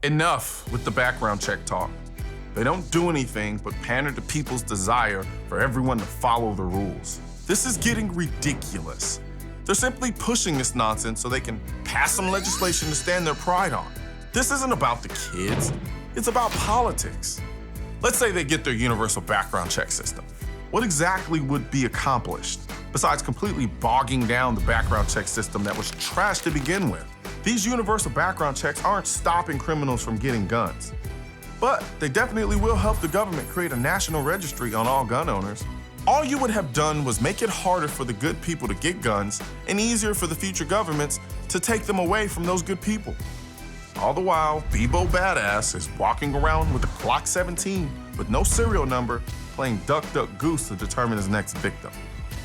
Enough with the background check talk. They don't do anything but pander to people's desire for everyone to follow the rules. This is getting ridiculous. They're simply pushing this nonsense so they can pass some legislation to stand their pride on. This isn't about the kids, it's about politics. Let's say they get their universal background check system. What exactly would be accomplished, besides completely bogging down the background check system that was trash to begin with? These universal background checks aren't stopping criminals from getting guns, but they definitely will help the government create a national registry on all gun owners. All you would have done was make it harder for the good people to get guns and easier for the future governments to take them away from those good people. All the while, Bebo Badass is walking around with a Glock 17 with no serial number, playing Duck Duck Goose to determine his next victim.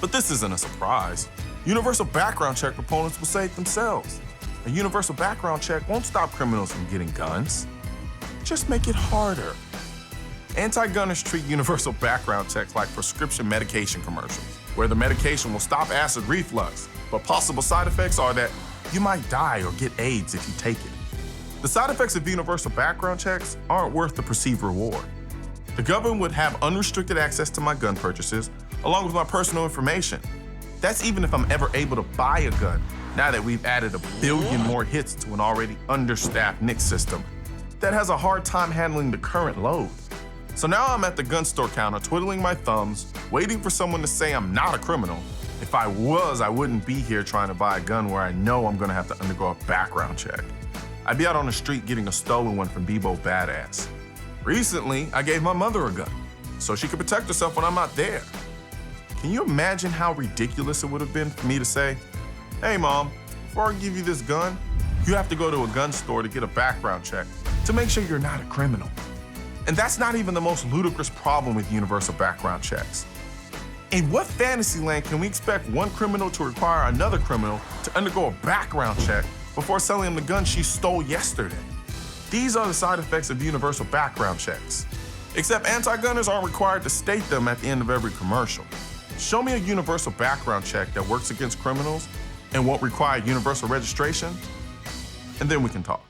But this isn't a surprise. Universal background check proponents will say it themselves. A universal background check won't stop criminals from getting guns. Just make it harder. Anti-gunners treat universal background checks like prescription medication commercials, where the medication will stop acid reflux, but possible side effects are that you might die or get AIDS if you take it. The side effects of universal background checks aren't worth the perceived reward. The government would have unrestricted access to my gun purchases, along with my personal information. That's even if I'm ever able to buy a gun, now that we've added 1 billion more hits to an already understaffed NICS system that has a hard time handling the current load. So now I'm at the gun store counter twiddling my thumbs, waiting for someone to say I'm not a criminal. If I was, I wouldn't be here trying to buy a gun where I know I'm gonna have to undergo a background check. I'd be out on the street getting a stolen one from Bebo Badass. Recently, I gave my mother a gun, so she could protect herself when I'm not there. Can you imagine how ridiculous it would have been for me to say, "Hey Mom, before I give you this gun, you have to go to a gun store to get a background check to make sure you're not a criminal." And that's not even the most ludicrous problem with universal background checks. In what fantasy land can we expect one criminal to require another criminal to undergo a background check before selling him the gun she stole yesterday? These are the side effects of universal background checks. Except anti-gunners aren't required to state them at the end of every commercial. Show me a universal background check that works against criminals and won't require universal registration, and then we can talk.